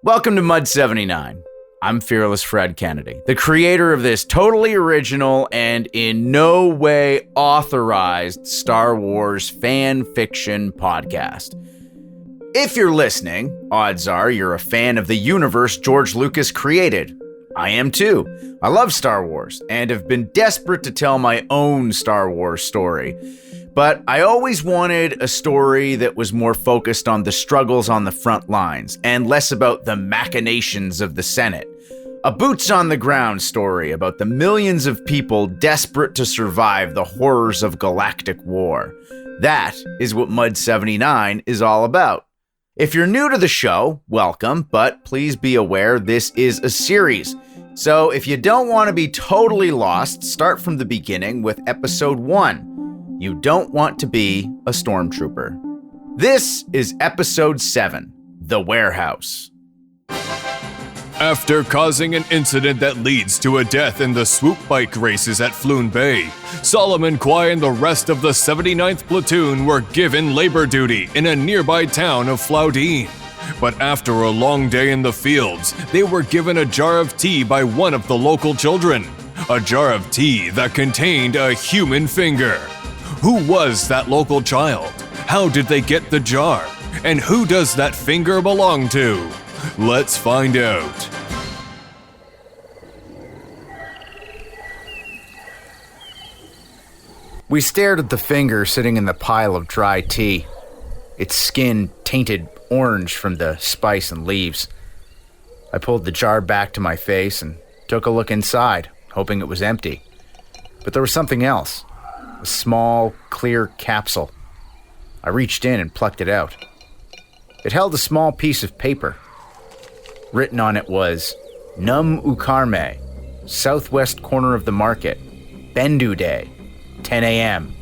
Welcome to Mud 79. I'm Fearless Fred Kennedy, the creator of this totally original and in no way authorized Star Wars fan fiction podcast. If you're listening, odds are you're a fan of the universe George Lucas created. I am too. I love Star Wars and have been desperate to tell my own Star Wars story. But I always wanted a story that was more focused on the struggles on the front lines and less about the machinations of the Senate. A boots-on-the-ground story about the millions of people desperate to survive the horrors of galactic war. That is what Mud 79 is all about. If you're new to the show, welcome, but please be aware this is a series. So if you don't want to be totally lost, start from the beginning with episode 1. You don't want to be a stormtrooper. This is episode 7, The Warehouse. After causing an incident that leads to a death in the swoop bike races at Floon Bay, Soloman, Kwai, and the rest of the 79th Platoon were given labor duty in a nearby town of Floudine. But after a long day in the fields, they were given a jar of tea by one of the local children. A jar of tea that contained a human finger. Who was that local child? How did they get the jar? And who does that finger belong to? Let's find out. We stared at the finger sitting in the pile of dry tea, its skin tainted orange from the spice and leaves. I pulled the jar back to my face and took a look inside, hoping it was empty. But there was something else. A small, clear capsule. I reached in and plucked it out. It held a small piece of paper. Written on it was, Num Ukarme, southwest corner of the market, Bendu Day, 10 a.m.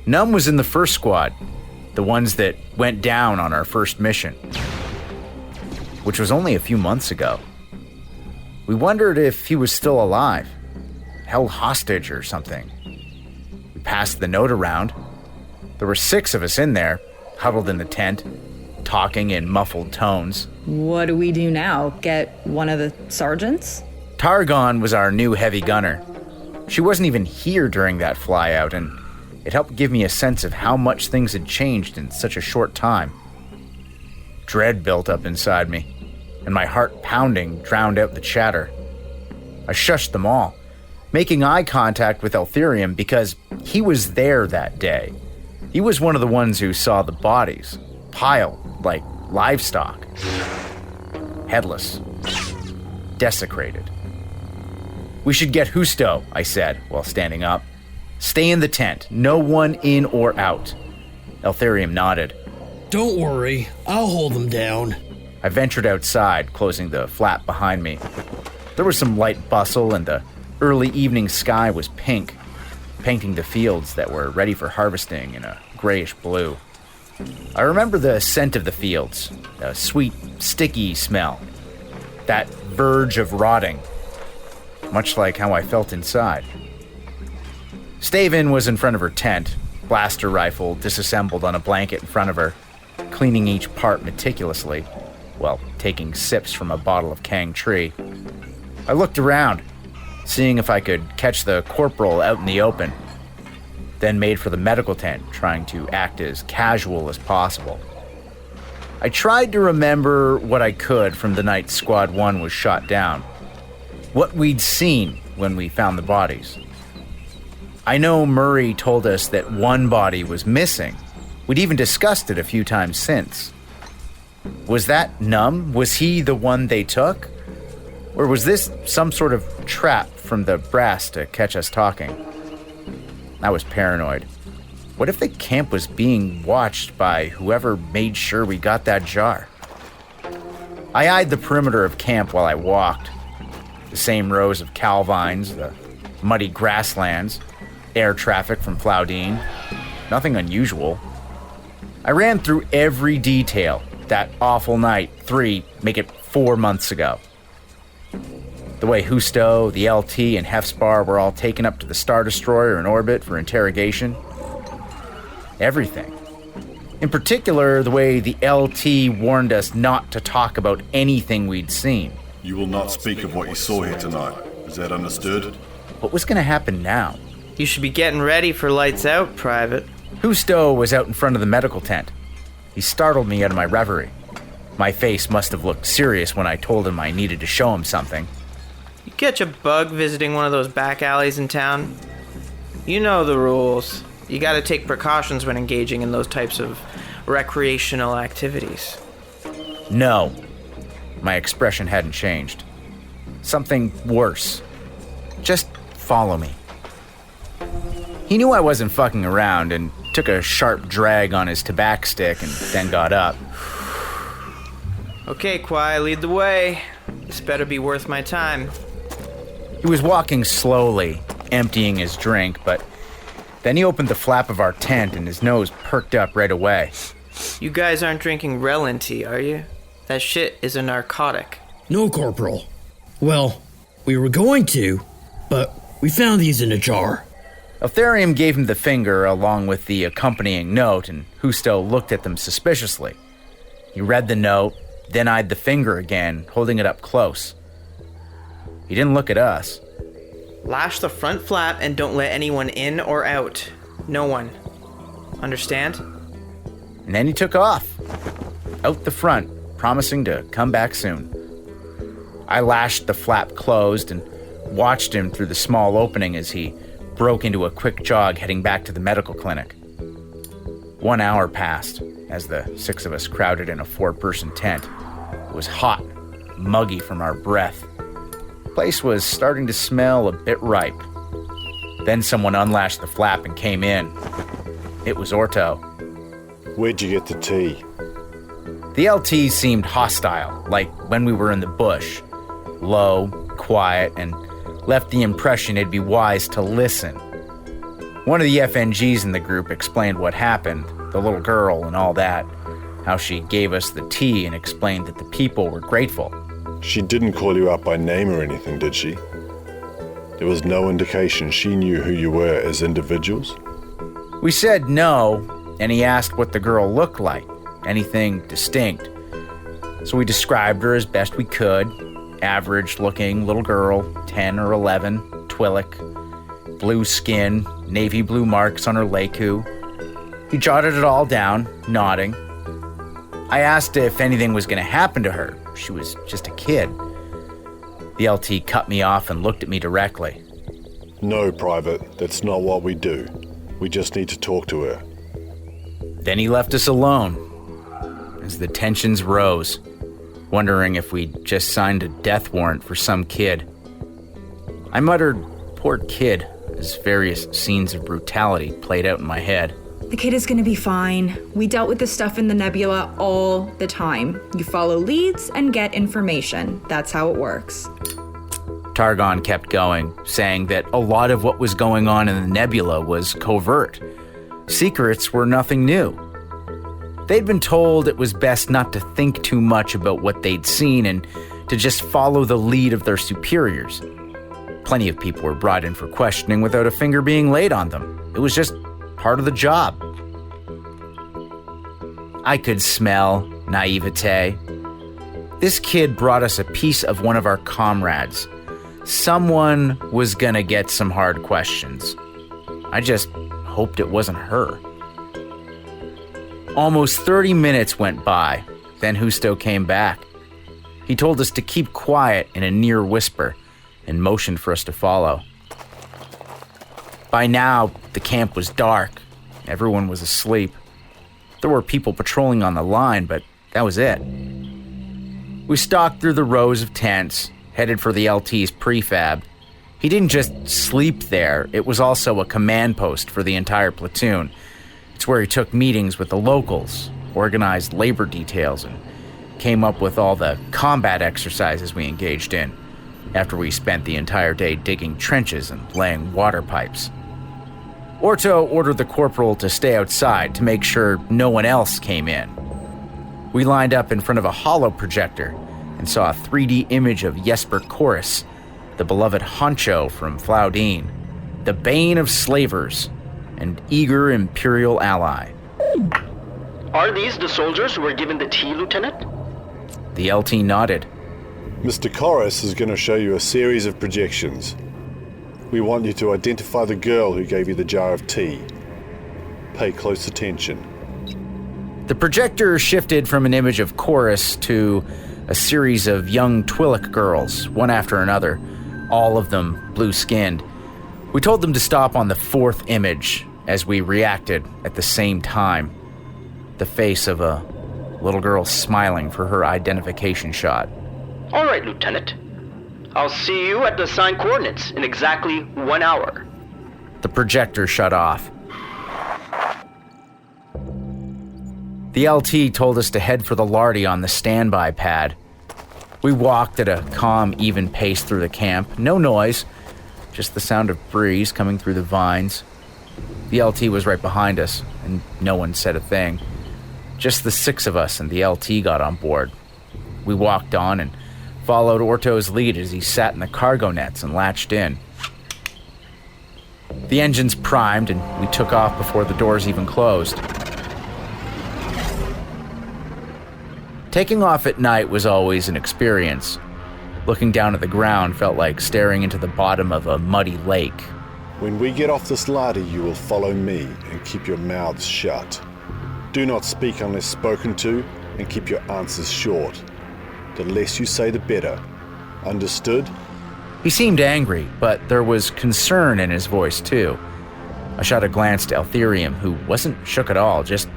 Num was in the first squad, the ones that went down on our first mission, which was only a few months ago. We wondered if he was still alive, held hostage or something. Passed the note around. There were 6 of us in there, huddled in the tent, talking in muffled tones. What do we do now? Get one of the sergeants? Targon was our new heavy gunner. She wasn't even here during that flyout, and it helped give me a sense of how much things had changed in such a short time. Dread built up inside me, and my heart pounding drowned out the chatter. I shushed them all, making eye contact with El'Theriam because he was there that day. He was one of the ones who saw the bodies, piled like livestock. Headless. Desecrated. We should get Housto, I said while standing up. Stay in the tent, no one in or out. El'Theriam nodded. Don't worry, I'll hold them down. I ventured outside, closing the flap behind me. There was some light bustle and the early evening sky was pink, painting the fields that were ready for harvesting in a grayish blue. I remember the scent of the fields, a sweet, sticky smell, that verge of rotting, much like how I felt inside. Staven was in front of her tent, blaster rifle disassembled on a blanket in front of her, cleaning each part meticulously, while taking sips from a bottle of Kang Tree. I looked around, seeing if I could catch the corporal out in the open, then made for the medical tent, trying to act as casual as possible. I tried to remember what I could from the night Squad 1 was shot down, what we'd seen when we found the bodies. I know Murray told us that one body was missing. We'd even discussed it a few times since. Was that Num? Was he the one they took? Or was this some sort of trap from the brass to catch us talking? I was paranoid. What if the camp was being watched by whoever made sure we got that jar? I eyed the perimeter of camp while I walked. The same rows of calvines, the muddy grasslands, air traffic from Floudine. Nothing unusual. I ran through every detail. That awful night, 4 months ago. The way Housto, the LT, and Heffspar were all taken up to the Star Destroyer in orbit for interrogation. Everything. In particular, the way the LT warned us not to talk about anything we'd seen. You will not speak of what you saw here tonight. Is that understood? What was going to happen now? You should be getting ready for lights out, Private. Housto was out in front of the medical tent. He startled me out of my reverie. My face must have looked serious when I told him I needed to show him something. You catch a bug visiting one of those back alleys in town? You know the rules. You gotta take precautions when engaging in those types of recreational activities. No. My expression hadn't changed. Something worse. Just follow me. He knew I wasn't fucking around and took a sharp drag on his tobacco stick and then got up. Okay, Kwai, lead the way. This better be worth my time. He was walking slowly, emptying his drink, but then he opened the flap of our tent and his nose perked up right away. You guys aren't drinking Relin tea, are you? That shit is a narcotic. No, Corporal. Well, we were going to, but we found these in a jar. El'Theriam gave him the finger along with the accompanying note, and Housto looked at them suspiciously. He read the note, then eyed the finger again, holding it up close. He didn't look at us. Lash the front flap and don't let anyone in or out. No one. Understand? And then he took off. Out the front, promising to come back soon. I lashed the flap closed and watched him through the small opening as he broke into a quick jog heading back to the medical clinic. 1 hour passed as the 6 of us crowded in a 4-person tent. It was hot, muggy from our breath. The place was starting to smell a bit ripe. Then someone unlashed the flap and came in. It was Orto. Where'd you get the tea? The LT seemed hostile, like when we were in the bush. Low, quiet, and left the impression it'd be wise to listen. One of the FNGs in the group explained what happened, the little girl and all that, how she gave us the tea and explained that the people were grateful. She didn't call you out by name or anything, did she? There was no indication she knew who you were as individuals? We said no, and he asked what the girl looked like, anything distinct. So we described her as best we could. Average-looking little girl, 10 or 11, Twi'lek, blue skin, navy blue marks on her leku. He jotted it all down, nodding. I asked if anything was going to happen to her. She was just a kid. The LT cut me off and looked at me directly. No, Private, that's not what we do. We just need to talk to her. Then he left us alone as the tensions rose, wondering if we'd just signed a death warrant for some kid. I muttered, "Poor kid," as various scenes of brutality played out in my head. The kid is gonna be fine. We dealt with this stuff in the nebula all the time. You follow leads and get information. That's how it works. Targon kept going, saying that a lot of what was going on in the nebula was covert. Secrets were nothing new. They'd been told it was best not to think too much about what they'd seen and to just follow the lead of their superiors. Plenty of people were brought in for questioning without a finger being laid on them. It was just part of the job. I could smell naivete. This kid brought us a piece of one of our comrades. Someone was gonna get some hard questions. I just hoped it wasn't her. Almost 30 minutes went by, then Housto came back. He told us to keep quiet in a near whisper and motioned for us to follow. By now, the camp was dark. Everyone was asleep. There were people patrolling on the line, but that was it. We stalked through the rows of tents, headed for the LT's prefab. He didn't just sleep there, it was also a command post for the entire platoon. It's where he took meetings with the locals, organized labor details, and came up with all the combat exercises we engaged in, after we spent the entire day digging trenches and laying water pipes. Orto ordered the corporal to stay outside to make sure no one else came in. We lined up in front of a holo projector and saw a 3D image of Jesper Chorus, the beloved honcho from Flaudine, the bane of slavers, and eager imperial ally. Are these the soldiers who were given the tea, Lieutenant? The LT nodded. Mr. Chorus is going to show you a series of projections. We want you to identify the girl who gave you the jar of tea. Pay close attention. The projector shifted from an image of Chorus to a series of young Twi'lek girls, one after another, all of them blue-skinned. We told them to stop on the fourth image as we reacted at the same time. The face of a little girl smiling for her identification shot. All right, Lieutenant. I'll see you at the assigned coordinates in exactly 1 hour. The projector shut off. The LT told us to head for the lardy on the standby pad. We walked at a calm, even pace through the camp. No noise, just the sound of breeze coming through the vines. The LT was right behind us, and no one said a thing. Just the 6 of us and the LT got on board. We walked on and followed Orto's lead as he sat in the cargo nets and latched in. The engines primed and we took off before the doors even closed. Taking off at night was always an experience. Looking down at the ground felt like staring into the bottom of a muddy lake. When we get off this lardy, you will follow me and keep your mouths shut. Do not speak unless spoken to, and keep your answers short. The less you say, the better. Understood? He seemed angry, but there was concern in his voice, too. I shot a glance to El'Theriam, who wasn't shook at all, just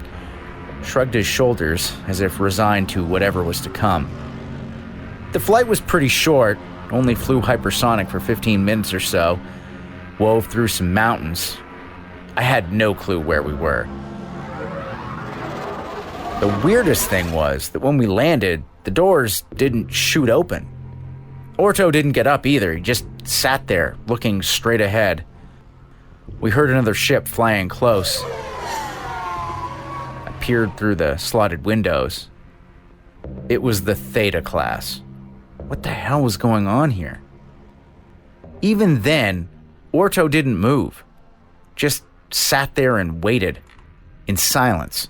shrugged his shoulders as if resigned to whatever was to come. The flight was pretty short, only flew hypersonic for 15 minutes or so, wove through some mountains. I had no clue where we were. The weirdest thing was that when we landed, the doors didn't shoot open. Orto didn't get up either, he just sat there, looking straight ahead. We heard another ship flying close. I peered through the slotted windows. It was the Theta class. What the hell was going on here? Even then, Orto didn't move. Just sat there and waited, in silence.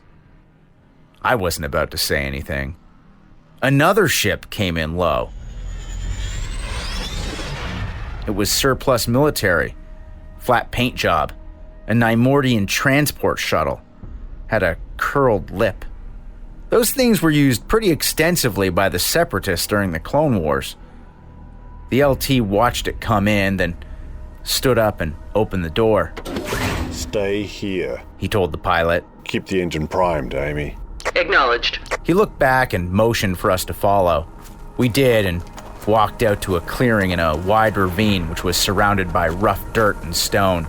I wasn't about to say anything. Another ship came in low. It was surplus military, flat paint job, a Nymordian transport shuttle, had a curled lip. Those things were used pretty extensively by the Separatists during the Clone Wars. The LT watched it come in, then stood up and opened the door. Stay here, he told the pilot. Keep the engine primed, Amy. Acknowledged. He looked back and motioned for us to follow. We did and walked out to a clearing in a wide ravine which was surrounded by rough dirt and stone.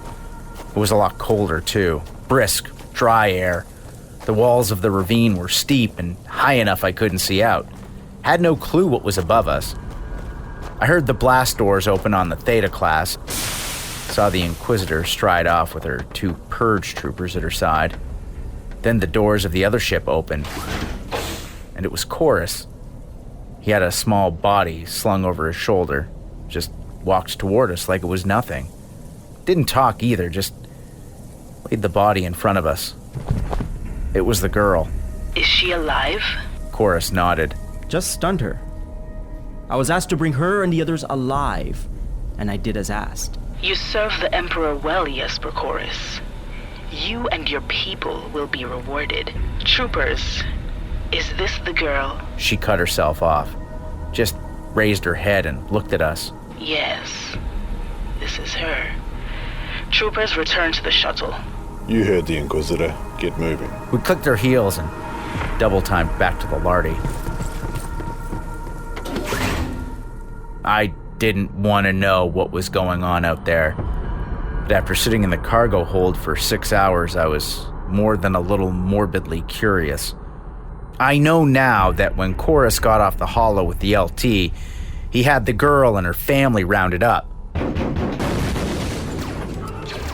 It was a lot colder too. Brisk, dry air. The walls of the ravine were steep and high enough I couldn't see out. Had no clue what was above us. I heard the blast doors open on the Theta class. Saw the Inquisitor stride off with her 2 Purge Troopers at her side. Then the doors of the other ship opened, and it was Chorus. He had a small body slung over his shoulder, just walked toward us like it was nothing. Didn't talk either, just laid the body in front of us. It was the girl. Is she alive? Chorus nodded. Just stunned her. I was asked to bring her and the others alive, and I did as asked. You serve the Emperor well, Jesper Chorus. You and your people will be rewarded. Troopers, is this the girl? She cut herself off, just raised her head and looked at us. Yes, this is her. Troopers, return to the shuttle. You heard the Inquisitor. Get moving. We clicked our heels and double-timed back to the lardy. I didn't want to know what was going on out there. But after sitting in the cargo hold for 6 hours, I was more than a little morbidly curious. I know now that when Chorus got off the holo with the LT, he had the girl and her family rounded up.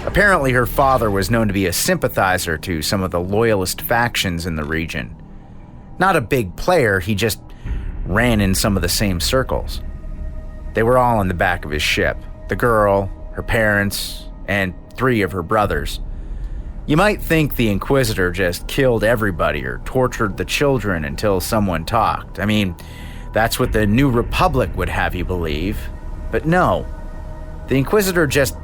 Apparently her father was known to be a sympathizer to some of the loyalist factions in the region. Not a big player, he just ran in some of the same circles. They were all in the back of his ship. The girl, her parents, and 3 of her brothers. You might think the Inquisitor just killed everybody or tortured the children until someone talked. I mean, that's what the New Republic would have you believe. But no, the Inquisitor just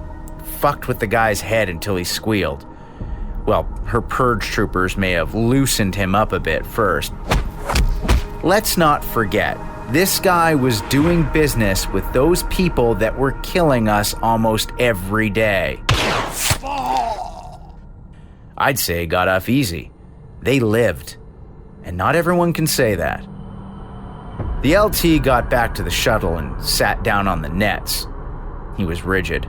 fucked with the guy's head until he squealed. Well, her Purge Troopers may have loosened him up a bit first. Let's not forget, this guy was doing business with those people that were killing us almost every day. I'd say got off easy. They lived. And not everyone can say that. The LT got back to the shuttle and sat down on the nets. He was rigid.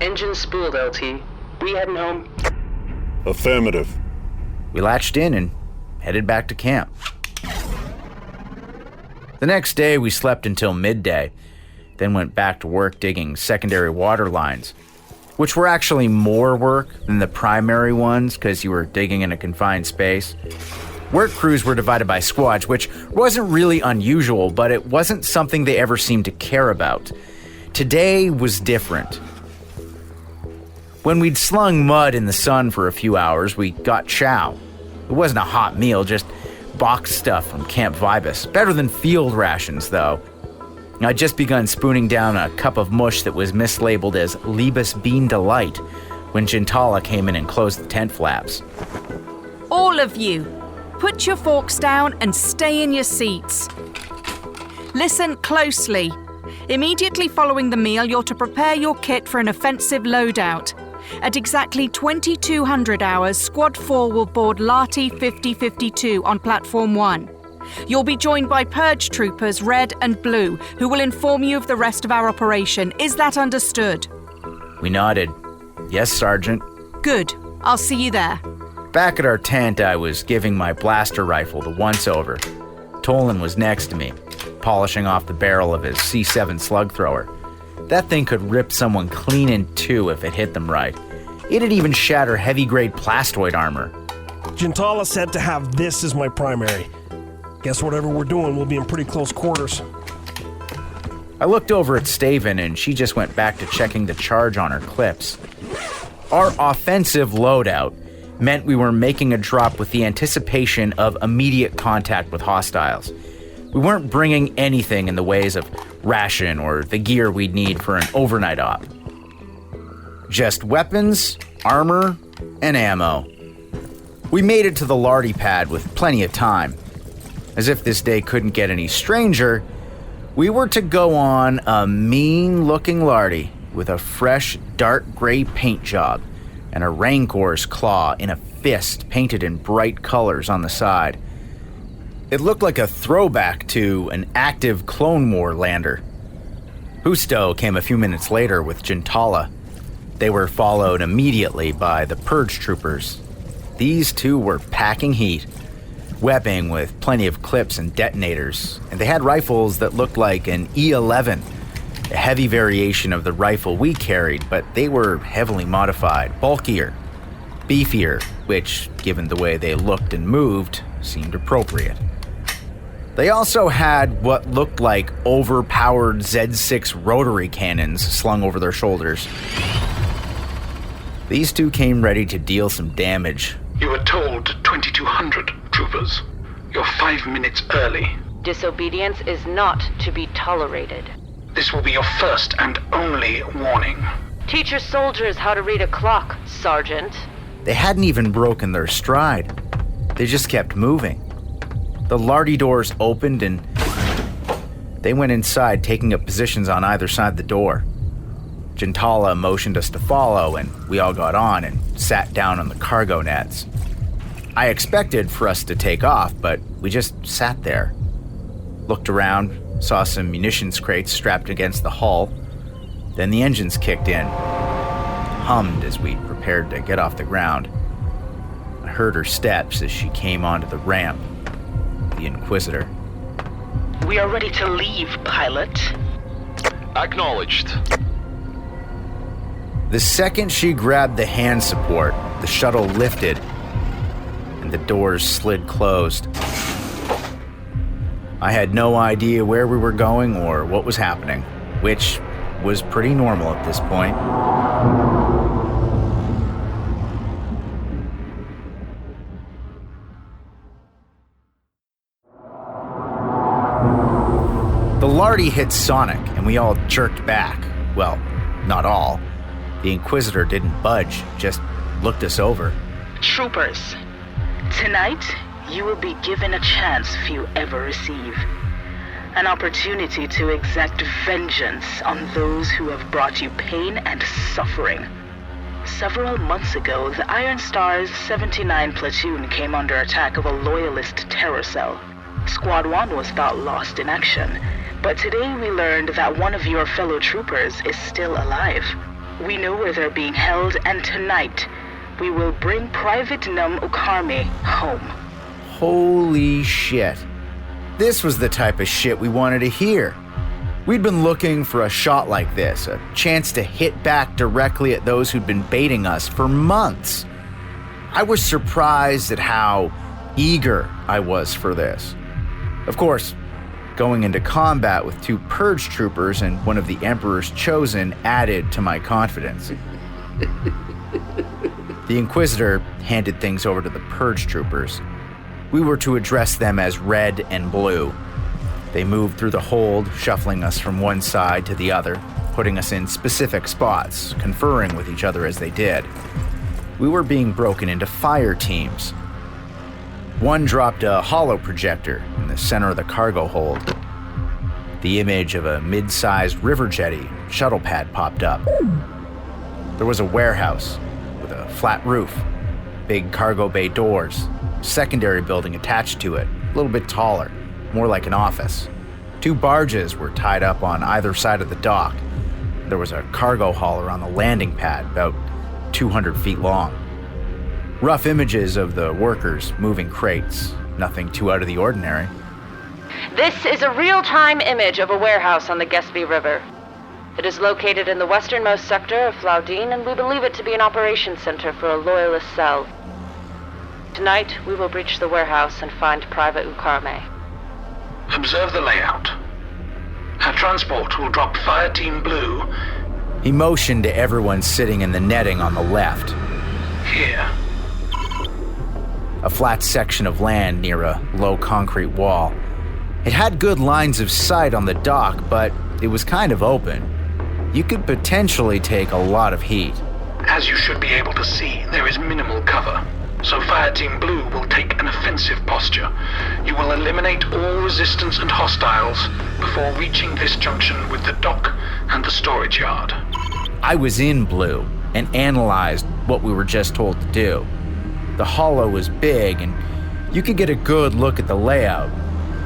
Engine spooled, LT. We heading home? Affirmative. We latched in and headed back to camp. The next day, we slept until midday, then went back to work digging secondary water lines, which were actually more work than the primary ones because you were digging in a confined space. Work crews were divided by squads, which wasn't really unusual, but it wasn't something they ever seemed to care about. Today was different. When we'd slung mud in the sun for a few hours, we got chow. It wasn't a hot meal, just boxed stuff from Camp Vibus. Better than field rations, though. I'd just begun spooning down a cup of mush that was mislabeled as Libas Bean Delight when Jintalla came in and closed the tent flaps. All of you, put your forks down and stay in your seats. Listen closely. Immediately following the meal, you're to prepare your kit for an offensive loadout. At exactly 2200 hours, Squad 4 will board Lati 5052 on Platform 1. You'll be joined by Purge Troopers Red and Blue, who will inform you of the rest of our operation. Is that understood? We nodded. Yes, Sergeant. Good. I'll see you there. Back at our tent, I was giving my blaster rifle the once-over. Tolen was next to me, polishing off the barrel of his C7 slug thrower. That thing could rip someone clean in two if it hit them right. It'd even shatter heavy-grade plastoid armor. Jintalla said to have this as my primary. Guess whatever we're doing, we'll be in pretty close quarters. I looked over at Staven and she just went back to checking the charge on her clips. Our offensive loadout meant we were making a drop with the anticipation of immediate contact with hostiles. We weren't bringing anything in the ways of ration or the gear we'd need for an overnight op. Just weapons, armor, and ammo. We made it to the lardy pad with plenty of time. As if this day couldn't get any stranger, we were to go on a mean-looking lardy with a fresh dark gray paint job and a Rancor's claw in a fist painted in bright colors on the side. It looked like a throwback to an active Clone War lander. Housto came a few minutes later with Jintalla. They were followed immediately by the Purge Troopers. These two were packing heat, webbing with plenty of clips and detonators, and they had rifles that looked like an E11, a heavy variation of the rifle we carried, but they were heavily modified, bulkier, beefier, which, given the way they looked and moved, seemed appropriate. They also had what looked like overpowered Z6 rotary cannons slung over their shoulders. These two came ready to deal some damage. You were told 2200, troopers. You're 5 minutes early. Disobedience is not to be tolerated. This will be your first and only warning. Teach your soldiers how to read a clock, Sergeant. They hadn't even broken their stride. They just kept moving. The lardy doors opened and they went inside, taking up positions on either side of the door. Jintalla motioned us to follow, and we all got on and sat down on the cargo nets. I expected for us to take off, but we just sat there. Looked around, saw some munitions crates strapped against the hull. Then the engines kicked in, hummed as we prepared to get off the ground. I heard her steps as she came onto the ramp. The Inquisitor. We are ready to leave, pilot. Acknowledged. The second she grabbed the hand support, the shuttle lifted, and the doors slid closed. I had no idea where we were going or what was happening, which was pretty normal at this point. The Lardy hit Sonic, and we all jerked back. Well, not all. The Inquisitor didn't budge, just looked us over. Troopers, tonight you will be given a chance few ever receive. An opportunity to exact vengeance on those who have brought you pain and suffering. Several months ago, the Iron Star's 79 platoon came under attack of a loyalist terror cell. Squad 1 was thought lost in action, but today we learned that one of your fellow troopers is still alive. We know where they're being held, and tonight we will bring Private Kwame home. Holy shit. This was the type of shit we wanted to hear. We'd been looking for a shot like this, a chance to hit back directly at those who'd been baiting us for months. I was surprised at how eager I was for this. Of course, going into combat with 2 Purge Troopers and one of the Emperor's Chosen added to my confidence. The Inquisitor handed things over to the Purge Troopers. We were to address them as Red and Blue. They moved through the hold, shuffling us from one side to the other, putting us in specific spots, conferring with each other as they did. We were being broken into fire teams. One dropped a holo projector in the center of the cargo hold. The image of a mid-sized river jetty shuttle pad popped up. There was a warehouse with a flat roof, big cargo bay doors, secondary building attached to it, a little bit taller, more like an office. 2 barges were tied up on either side of the dock. There was a cargo hauler on the landing pad, about 200 feet long. Rough images of the workers moving crates, nothing too out of the ordinary. This is a real-time image of a warehouse on the Gaspé River. It is located in the westernmost sector of Flaudine, and we believe it to be an operations center for a loyalist cell. Tonight, we will breach the warehouse and find Private Kwame. Observe the layout. Our transport will drop Fire Team Blue. He motioned to everyone sitting in the netting on the left. Here. A flat section of land near a low concrete wall. It had good lines of sight on the dock, but it was kind of open. You could potentially take a lot of heat. As you should be able to see, there is minimal cover. So Fire Team Blue will take an offensive posture. You will eliminate all resistance and hostiles before reaching this junction with the dock and the storage yard. I was in Blue and analyzed what we were just told to do. The holo was big and you could get a good look at the layout.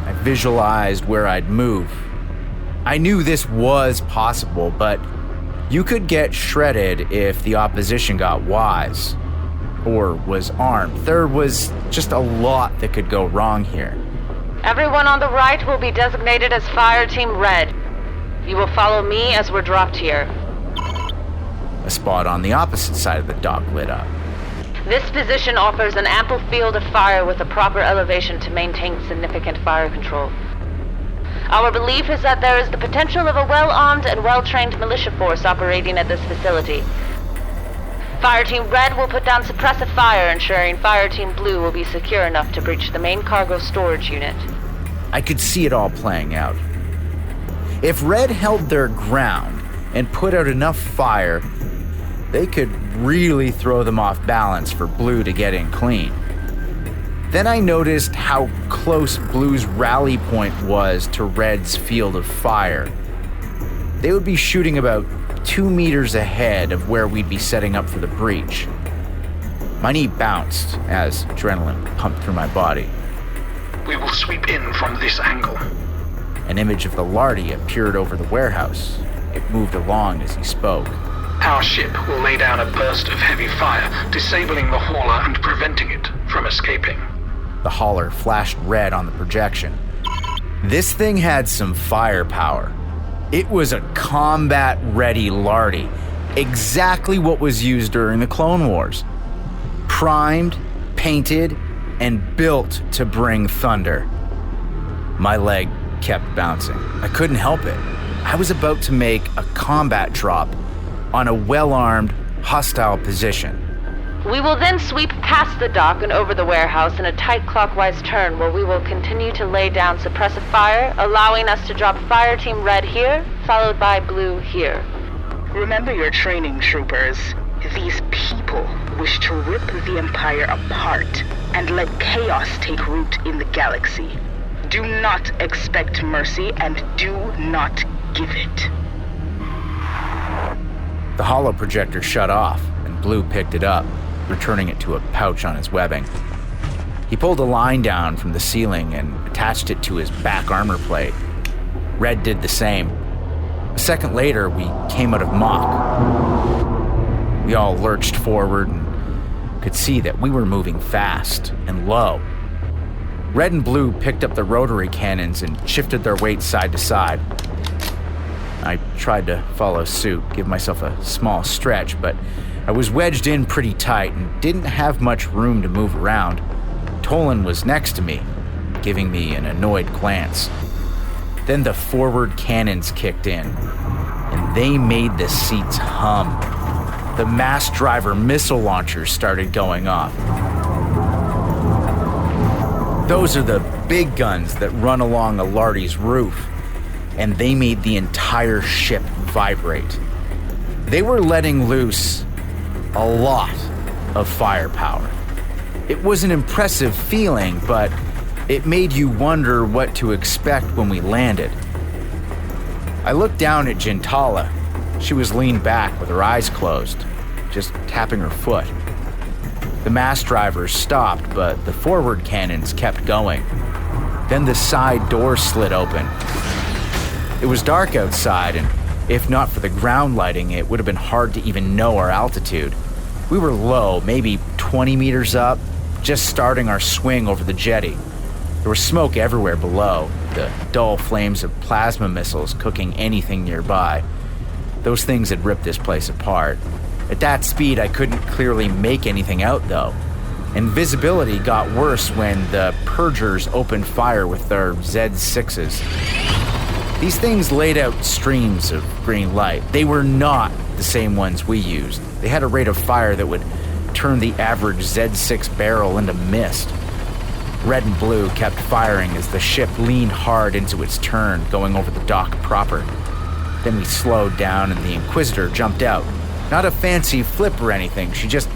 I visualized where I'd move. I knew this was possible, but you could get shredded if the opposition got wise. Or was armed. There was just a lot that could go wrong here. Everyone on the right will be designated as Fire Team Red. You will follow me as we're dropped here. A spot on the opposite side of the dock lit up. This position offers an ample field of fire with a proper elevation to maintain significant fire control. Our belief is that there is the potential of a well-armed and well-trained militia force operating at this facility. Fire Team Red will put down suppressive fire, ensuring Fire Team Blue will be secure enough to breach the main cargo storage unit. I could see it all playing out. If Red held their ground and put out enough fire, they could really throw them off balance for Blue to get in clean. Then I noticed how close Blue's rally point was to Red's field of fire. They would be shooting about 2 meters ahead of where we'd be setting up for the breach. My knee bounced as adrenaline pumped through my body. We will sweep in from this angle. An image of the Lardy appeared over the warehouse. It moved along as he spoke. Our ship will lay down a burst of heavy fire, disabling the hauler and preventing it from escaping. The hauler flashed red on the projection. This thing had some firepower. It was a combat-ready Lardy, exactly what was used during the Clone Wars. Primed, painted, and built to bring thunder. My leg kept bouncing. I couldn't help it. I was about to make a combat drop on a well-armed, hostile position. We will then sweep past the dock and over the warehouse in a tight clockwise turn where we will continue to lay down suppressive fire, allowing us to drop Fire Team Red here, followed by Blue here. Remember your training, troopers. These people wish to rip the Empire apart and let chaos take root in the galaxy. Do not expect mercy and do not give it. The holo projector shut off, and Blue picked it up, returning it to a pouch on his webbing. He pulled a line down from the ceiling and attached it to his back armor plate. Red did the same. A second later, we came out of Mach. We all lurched forward and could see that we were moving fast and low. Red and Blue picked up the rotary cannons and shifted their weight side to side. I tried to follow suit, give myself a small stretch, but I was wedged in pretty tight and didn't have much room to move around. Tolen was next to me, giving me an annoyed glance. Then the forward cannons kicked in, and they made the seats hum. The mass driver missile launchers started going off. Those are the big guns that run along a Lardy's roof, and they made the entire ship vibrate. They were letting loose a lot of firepower. It was an impressive feeling, but it made you wonder what to expect when we landed. I looked down at Jintalla. She was leaned back with her eyes closed, just tapping her foot. The mass drivers stopped, but the forward cannons kept going. Then the side door slid open. It was dark outside, and if not for the ground lighting, it would have been hard to even know our altitude. We were low, maybe 20 meters up, just starting our swing over the jetty. There was smoke everywhere below, the dull flames of plasma missiles cooking anything nearby. Those things had ripped this place apart. At that speed, I couldn't clearly make anything out, though. And visibility got worse when the Purgers opened fire with their Z6s. These things laid out streams of green light. They were not the same ones we used. They had a rate of fire that would turn the average Z6 barrel into mist. Red and Blue kept firing as the ship leaned hard into its turn, going over the dock proper. Then we slowed down and the Inquisitor jumped out. Not a fancy flip or anything, she just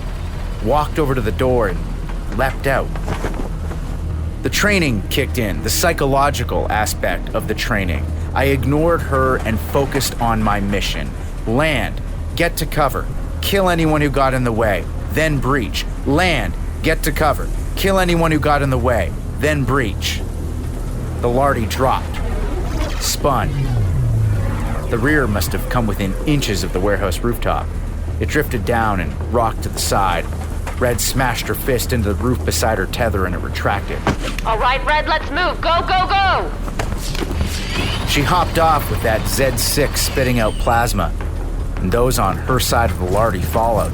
walked over to the door and leapt out. The training kicked in, the psychological aspect of the training. I ignored her and focused on my mission. Land, get to cover, kill anyone who got in the way, then breach. Land, get to cover, kill anyone who got in the way, then breach. The Lardy dropped, spun. The rear must have come within inches of the warehouse rooftop. It drifted down and rocked to the side. Red smashed her fist into the roof beside her tether and it retracted. All right, Red, let's move. Go, go, go! She hopped off with that Z6 spitting out plasma, and those on her side of the Lardy followed.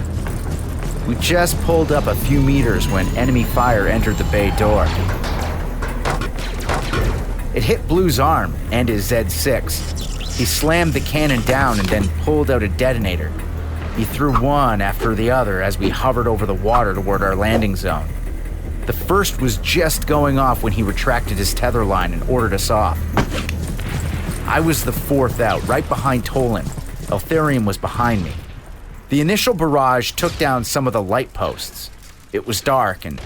We just pulled up a few meters when enemy fire entered the bay door. It hit Blue's arm and his Z6. He slammed the cannon down and then pulled out a detonator. He threw one after the other as we hovered over the water toward our landing zone. The first was just going off when he retracted his tether line and ordered us off. I was the fourth out, right behind Tolen. El'Theriam was behind me. The initial barrage took down some of the light posts. It was dark and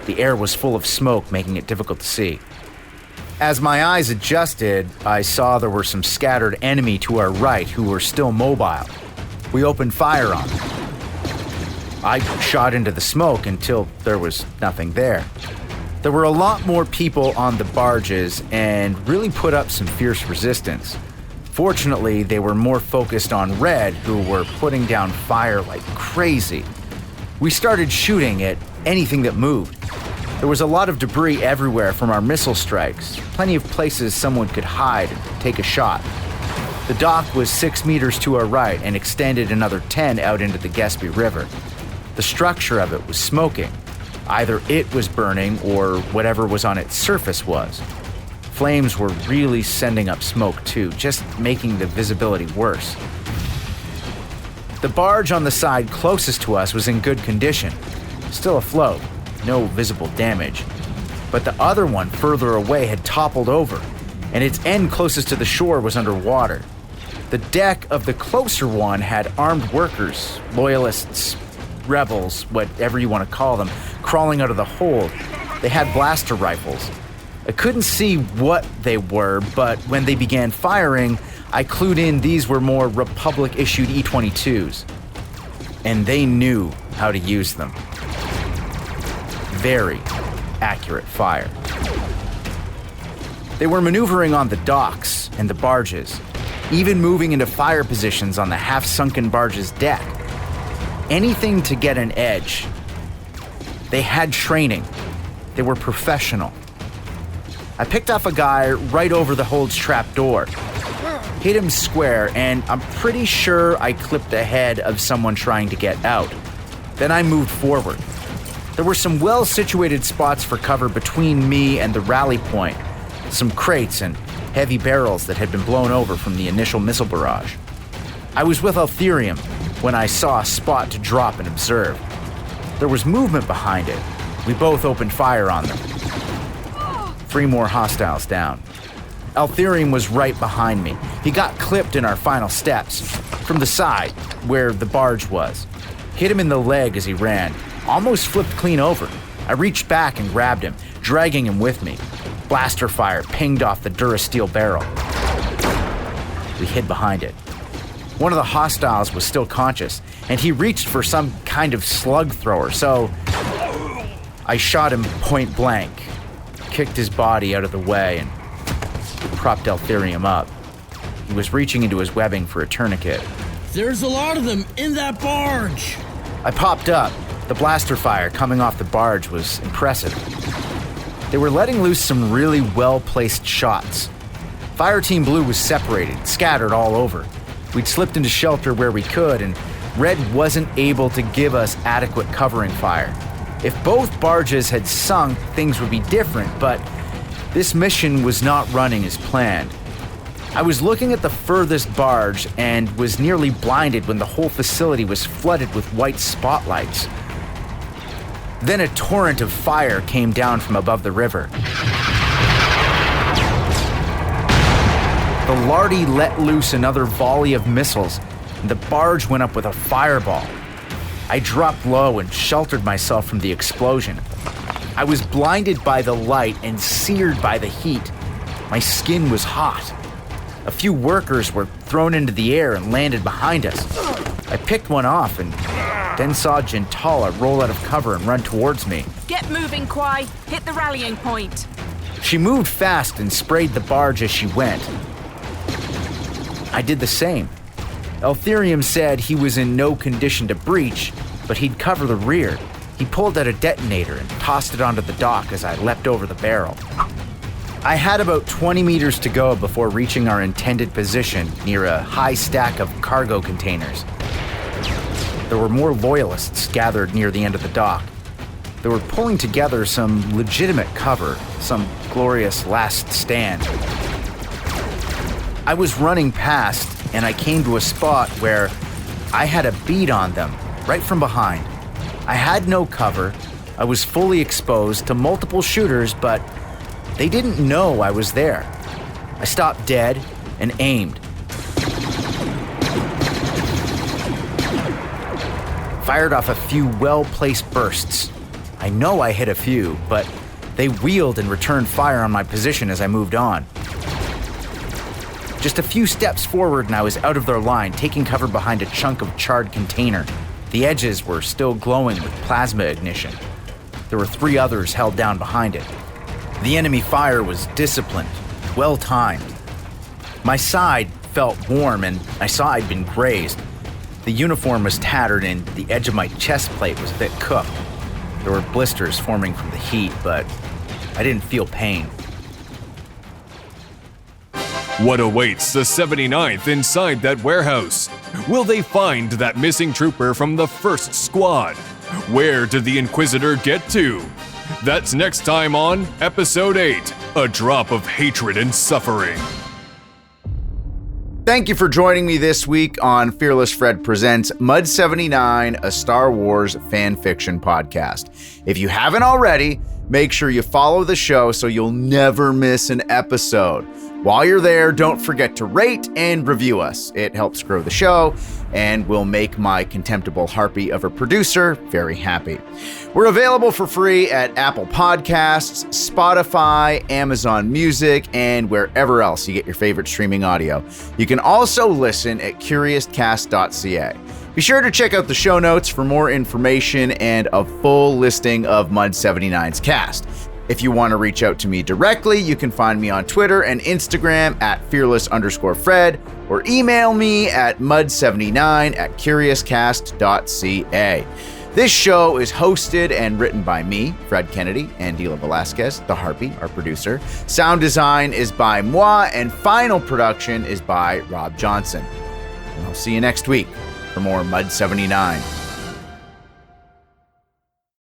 the air was full of smoke, making it difficult to see. As my eyes adjusted, I saw there were some scattered enemy to our right who were still mobile. We opened fire on them. I shot into the smoke until there was nothing there. There were a lot more people on the barges and really put up some fierce resistance. Fortunately, they were more focused on Red, who were putting down fire like crazy. We started shooting at anything that moved. There was a lot of debris everywhere from our missile strikes, plenty of places someone could hide and take a shot. The dock was 6 meters to our right and extended another 10 out into the Gaspé River. The structure of it was smoking. Either it was burning or whatever was on its surface was. Flames were really sending up smoke too, just making the visibility worse. The barge on the side closest to us was in good condition, still afloat, no visible damage. But the other one further away had toppled over, and its end closest to the shore was underwater. The deck of the closer one had armed workers, loyalists, rebels, whatever you want to call them, crawling out of the hold. They had blaster rifles. I couldn't see what they were, but when they began firing, I clued in these were more Republic-issued E-22s. And they knew how to use them. Very accurate fire. They were maneuvering on the docks and the barges, even moving into fire positions on the half-sunken barge's deck. Anything to get an edge. They had training. They were professional. I picked off a guy right over the hold's trap door, hit him square, and I'm pretty sure I clipped the head of someone trying to get out. Then I moved forward. There were some well-situated spots for cover between me and the rally point, some crates and heavy barrels that had been blown over from the initial missile barrage. I was with El'Theriam when I saw a spot to drop and observe. There was movement behind it. We both opened fire on them. 3 more hostiles down. El'Theriam was right behind me. He got clipped in our final steps, from the side, where the barge was. Hit him in the leg as he ran, almost flipped clean over. I reached back and grabbed him, dragging him with me. Blaster fire pinged off the Douris steel barrel. We hid behind it. One of the hostiles was still conscious, and he reached for some kind of slug thrower, so I shot him point blank, kicked his body out of the way, and propped El'Theriam up. He was reaching into his webbing for a tourniquet. There's a lot of them in that barge! I popped up. The blaster fire coming off the barge was impressive. They were letting loose some really well-placed shots. Fire Team Blue was separated, scattered all over. We'd slipped into shelter where we could, and Red wasn't able to give us adequate covering fire. If both barges had sunk, things would be different, but this mission was not running as planned. I was looking at the furthest barge and was nearly blinded when the whole facility was flooded with white spotlights. Then a torrent of fire came down from above the river. The Lardy let loose another volley of missiles, and the barge went up with a fireball. I dropped low and sheltered myself from the explosion. I was blinded by the light and seared by the heat. My skin was hot. A few workers were thrown into the air and landed behind us. I picked one off and then saw Jintalla roll out of cover and run towards me. Get moving, Kwai. Hit the rallying point. She moved fast and sprayed the barge as she went. I did the same. El'Theriam said he was in no condition to breach, but he'd cover the rear. He pulled out a detonator and tossed it onto the dock as I leapt over the barrel. I had about 20 meters to go before reaching our intended position near a high stack of cargo containers. There were more loyalists gathered near the end of the dock. They were pulling together some legitimate cover, some glorious last stand. I was running past, and I came to a spot where I had a bead on them, right from behind. I had no cover. I was fully exposed to multiple shooters, but they didn't know I was there. I stopped dead and aimed. Fired off a few well-placed bursts. I know I hit a few, but they wheeled and returned fire on my position as I moved on. Just a few steps forward and I was out of their line, taking cover behind a chunk of charred container. The edges were still glowing with plasma ignition. There were 3 others held down behind it. The enemy fire was disciplined, well-timed. My side felt warm and I saw I'd been grazed. The uniform was tattered and the edge of my chest plate was a bit cooked. There were blisters forming from the heat, but I didn't feel pain. What awaits the 79th inside that warehouse? Will they find that missing trooper from the first squad? Where did the Inquisitor get to? That's next time on Episode 8, A Drop of Hatred and Suffering. Thank you for joining me this week on Fearless Fred Presents Mud 79, a Star Wars fan fiction podcast. If you haven't already, make sure you follow the show so you'll never miss an episode. While you're there, don't forget to rate and review us. It helps grow the show and will make my contemptible harpy of a producer very happy. We're available for free at Apple Podcasts, Spotify, Amazon Music, and wherever else you get your favorite streaming audio. You can also listen at curiouscast.ca. Be sure to check out the show notes for more information and a full listing of Mud 79's cast. If you want to reach out to me directly, you can find me on Twitter and Instagram at fearless_Fred or email me at mud79@curiouscast.ca. This show is hosted and written by me, Fred Kennedy, and Dila Velasquez, the Harpy, our producer. Sound design is by moi, and final production is by Rob Johnson. And I'll see you next week for more Mud 79.